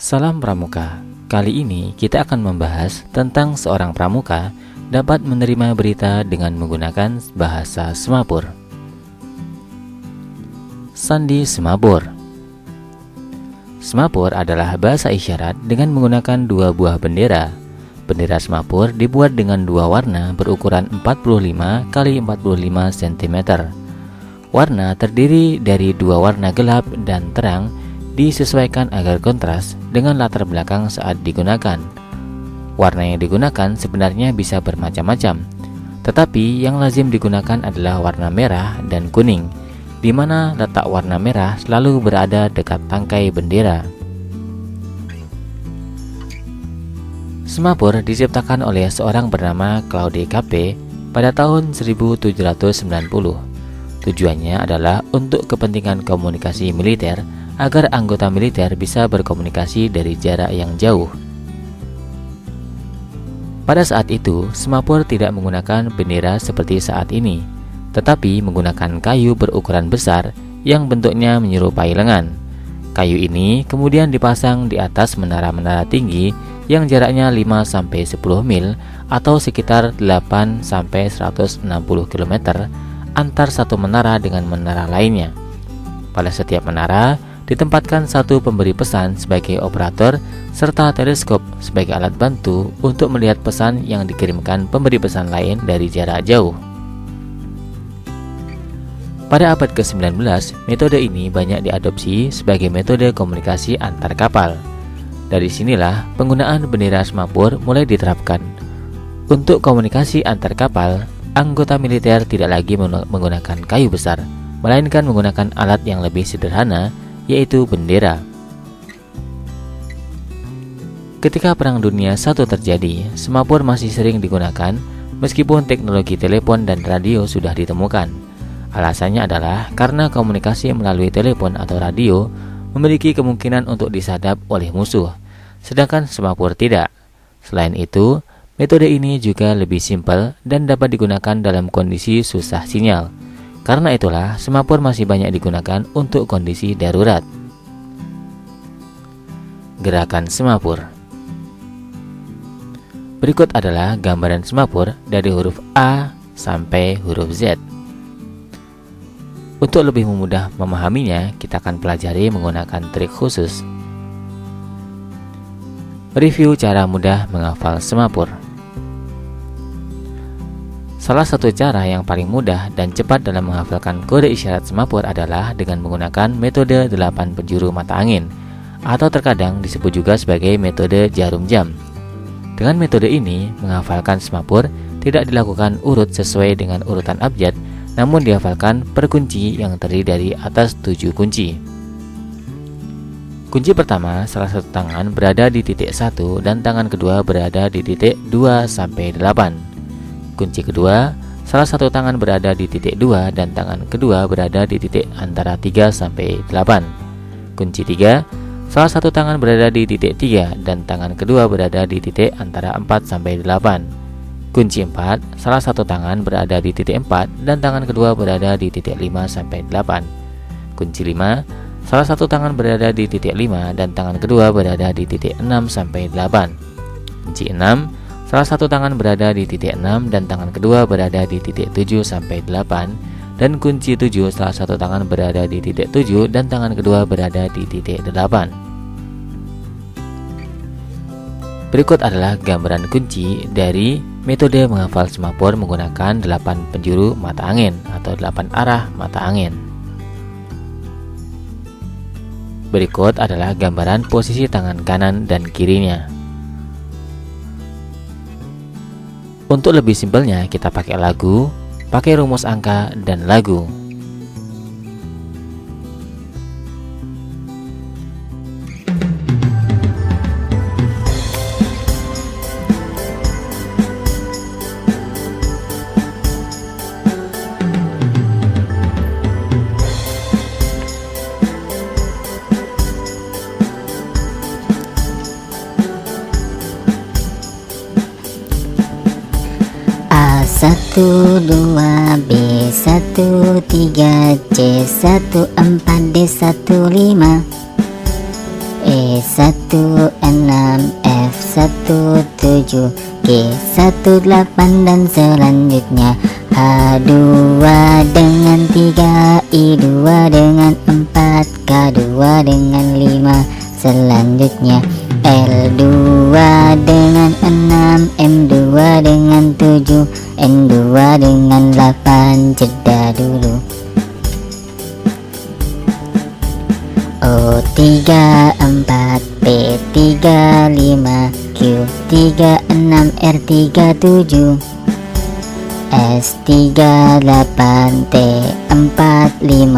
Salam Pramuka. Kali ini kita akan membahas tentang seorang pramuka dapat menerima berita dengan menggunakan bahasa Semapur. Sandi Semapur. Semapur adalah bahasa isyarat dengan menggunakan dua buah bendera. Bendera Semapur dibuat dengan dua warna berukuran 45 x 45 cm. Warna terdiri dari dua warna gelap dan terang, disesuaikan agar kontras dengan latar belakang saat digunakan. Warna yang digunakan sebenarnya bisa bermacam-macam, tetapi yang lazim digunakan adalah warna merah dan kuning, di mana letak warna merah selalu berada dekat tangkai bendera. Semapur diciptakan oleh seorang bernama Claude Capet pada tahun 1790. Tujuannya adalah untuk kepentingan komunikasi militer agar anggota militer bisa berkomunikasi dari jarak yang jauh. Pada saat itu, Semapur tidak menggunakan bendera seperti saat ini, tetapi menggunakan kayu berukuran besar yang bentuknya menyerupai lengan. Kayu ini kemudian dipasang di atas menara-menara tinggi yang jaraknya 5-10 mil atau sekitar 8-160 km antar satu menara dengan menara lainnya. Pada setiap menara ditempatkan satu pemberi pesan sebagai operator serta teleskop sebagai alat bantu untuk melihat pesan yang dikirimkan pemberi pesan lain dari jarak jauh. Pada abad ke-19, metode ini banyak diadopsi sebagai metode komunikasi antar kapal. Dari sinilah penggunaan bendera Semapur mulai diterapkan. Untuk komunikasi antar kapal, anggota militer tidak lagi menggunakan kayu besar, melainkan menggunakan alat yang lebih sederhana, yaitu bendera. Ketika Perang Dunia I terjadi, Semapur masih sering digunakan meskipun teknologi telepon dan radio sudah ditemukan. Alasannya adalah karena komunikasi melalui telepon atau radio memiliki kemungkinan untuk disadap oleh musuh, sedangkan Semapur tidak. Selain itu, metode ini juga lebih simpel dan dapat digunakan dalam kondisi susah sinyal. Karena itulah, Semapur masih banyak digunakan untuk kondisi darurat. Gerakan Semapur. Berikut adalah gambaran Semapur dari huruf A sampai huruf Z. Untuk lebih mudah memahaminya, kita akan pelajari menggunakan trik khusus. Review cara mudah menghafal Semapur. Salah satu cara yang paling mudah dan cepat dalam menghafalkan kode isyarat Semapur adalah dengan menggunakan metode 8 penjuru mata angin, atau terkadang disebut juga sebagai metode jarum jam. Dengan metode ini, menghafalkan Semapur tidak dilakukan urut sesuai dengan urutan abjad, namun dihafalkan per kunci yang terdiri dari atas 7 kunci. Kunci pertama, salah satu tangan berada di titik 1 dan tangan kedua berada di titik 2-8. Kunci kedua, salah satu tangan berada di titik 2 dan tangan kedua berada di titik antara 3-8. Kunci 3, salah satu tangan berada di titik 3 dan tangan kedua berada di titik antara 4-8. Kunci 4, salah satu tangan berada di titik 4 dan tangan kedua berada di titik 5-8. Kunci 5, salah satu tangan berada di titik 5 dan tangan kedua berada di titik 6-8. Kunci 6, salah satu tangan berada di titik 6 dan tangan kedua berada di titik 7-8. Dan kunci 7, salah satu tangan berada di titik 7 dan tangan kedua berada di titik 8. Berikut adalah gambaran kunci dari metode menghafal Semapur menggunakan 8 penjuru mata angin atau 8 arah mata angin. Berikut adalah gambaran posisi tangan kanan dan kirinya. Untuk lebih simpelnya, kita pakai lagu, pakai rumus angka dan lagu. A1, 2, B1, 3, C1, 4, D1, 5, E16, F17, G18 dan selanjutnya H2 dengan 3, I2 dengan 4, K2 dengan 5, selanjutnya L2 dengan 6, M2 dengan 7, N2 dengan 8. Jeda dulu. O34, P35, Q36, R37, S38, T45,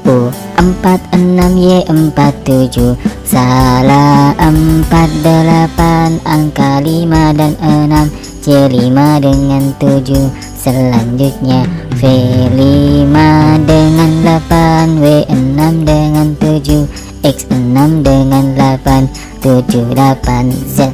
U46, Y47. Salah 48, angka 5 dan 6, C5 dengan 7. Selanjutnya V5 dengan 8, W6 dengan 7, X6 dengan 8, 78, Z.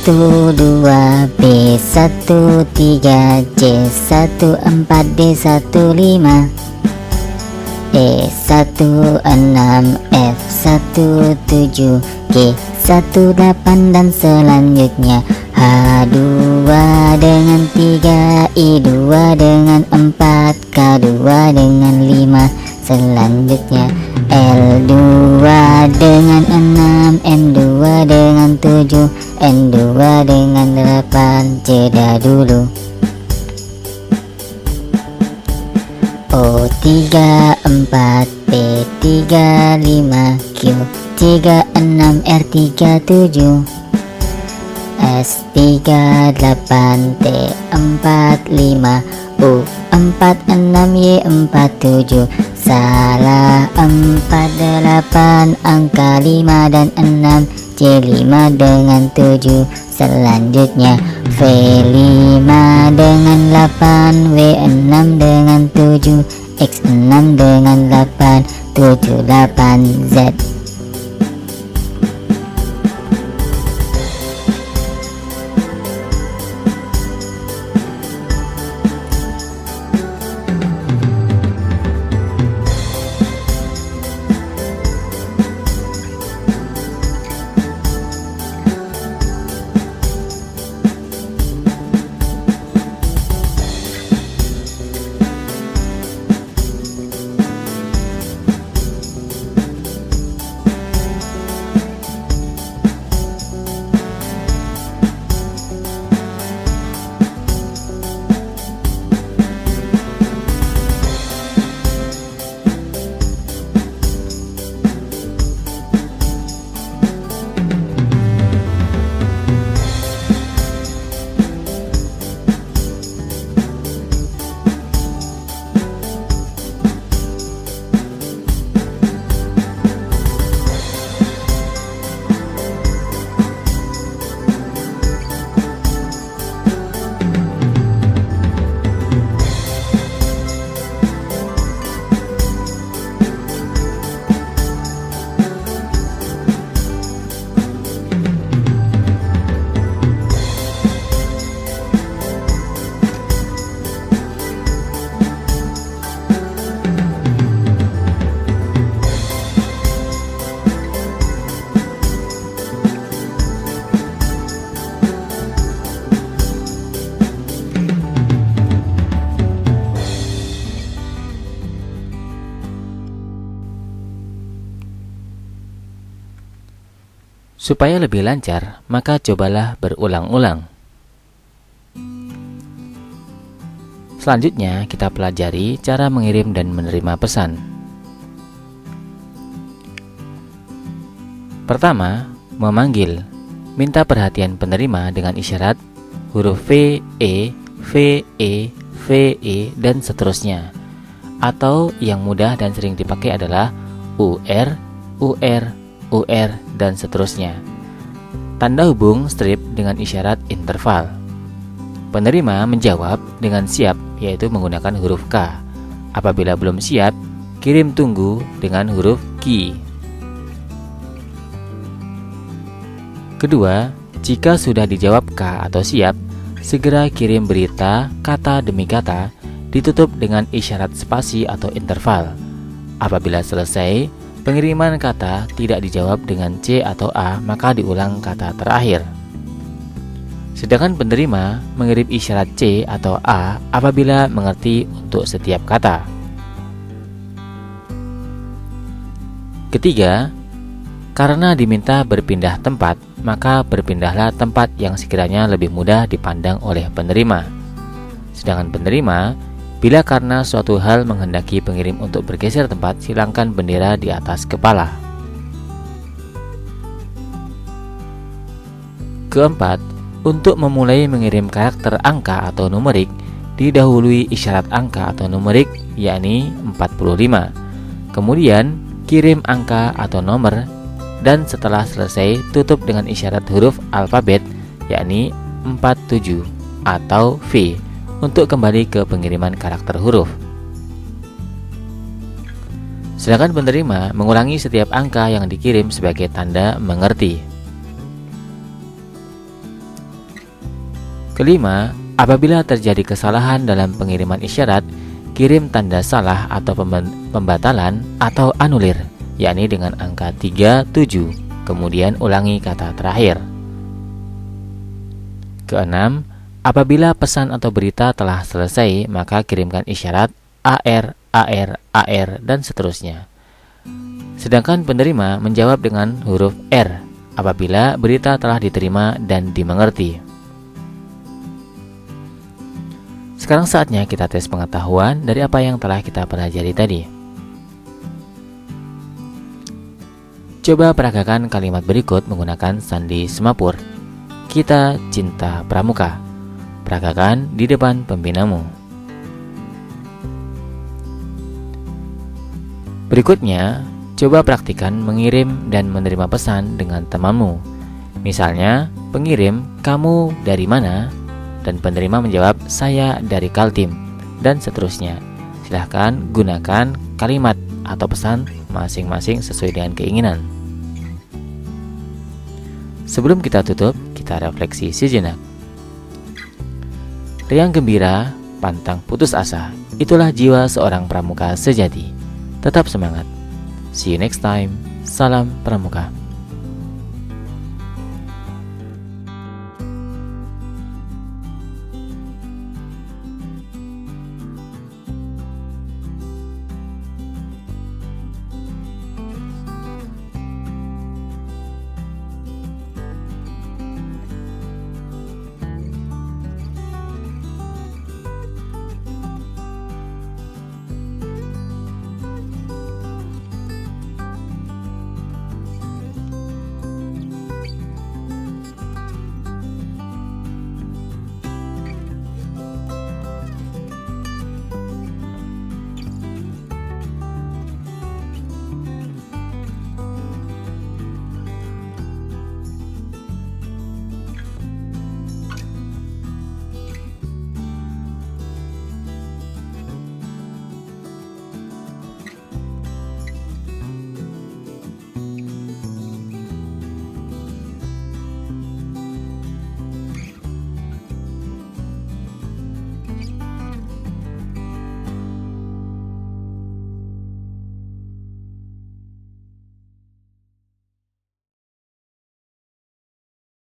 A12, B13, C14, D15, E16, F17, G18 dan selanjutnya H2 dengan 3, I2 dengan 4, K2 dengan 5, selanjutnya L2 dengan 6, M2 dengan 7, N2 dengan 8. Jeda dulu. O34, P35, Q36, R37, S38, T45, U46, Y47. Salah 48, angka 5 dan 6, C5 dengan 7. Selanjutnya V5 dengan 8, W6 dengan 7, X6 dengan 8, 78, Z. Supaya lebih lancar, maka cobalah berulang-ulang. Selanjutnya, kita pelajari cara mengirim dan menerima pesan. Pertama, memanggil. Minta perhatian penerima dengan isyarat huruf V, E, V, E, V, E, dan seterusnya. Atau yang mudah dan sering dipakai adalah UR, UR, UR, dan seterusnya. Tanda hubung strip dengan isyarat interval. Penerima menjawab dengan siap, yaitu menggunakan huruf K. Apabila belum siap, kirim tunggu dengan huruf Ki. Kedua, jika sudah dijawab K atau siap, segera kirim berita kata demi kata, ditutup dengan isyarat spasi atau interval. Apabila selesai, pengiriman kata tidak dijawab dengan C atau A, maka diulang kata terakhir. Sedangkan penerima mengirim isyarat C atau A apabila mengerti untuk setiap kata. Ketiga, karena diminta berpindah tempat, maka berpindahlah tempat yang sekiranya lebih mudah dipandang oleh penerima. Sedangkan penerima, bila karena suatu hal menghendaki pengirim untuk bergeser tempat, silangkan bendera di atas kepala. Keempat, untuk memulai mengirim karakter angka atau numerik, didahului isyarat angka atau numerik, yakni 45. Kemudian, kirim angka atau nomor, dan setelah selesai, tutup dengan isyarat huruf alfabet, yakni 47 atau V, untuk kembali ke pengiriman karakter huruf. Sedangkan penerima mengulangi setiap angka yang dikirim sebagai tanda mengerti. Kelima, apabila terjadi kesalahan dalam pengiriman isyarat, kirim tanda salah atau pembatalan atau anulir, yakni dengan angka 37, kemudian ulangi kata terakhir. Keenam, apabila pesan atau berita telah selesai, maka kirimkan isyarat AR, AR, AR, dan seterusnya. Sedangkan penerima menjawab dengan huruf R apabila berita telah diterima dan dimengerti. Sekarang saatnya kita tes pengetahuan dari apa yang telah kita pelajari tadi. Coba peragakan kalimat berikut menggunakan sandi semapur. Kita cinta pramuka. Peragakan di depan pembinamu. Berikutnya, coba praktikan mengirim dan menerima pesan dengan temanmu. Misalnya, pengirim, "Kamu dari mana?" dan penerima menjawab, "Saya dari Kaltim," dan seterusnya. Silahkan gunakan kalimat atau pesan masing-masing sesuai dengan keinginan. Sebelum kita tutup, kita refleksi sejenak. Riang gembira, pantang putus asa, itulah jiwa seorang pramuka sejati. Tetap semangat. See you next time. Salam pramuka.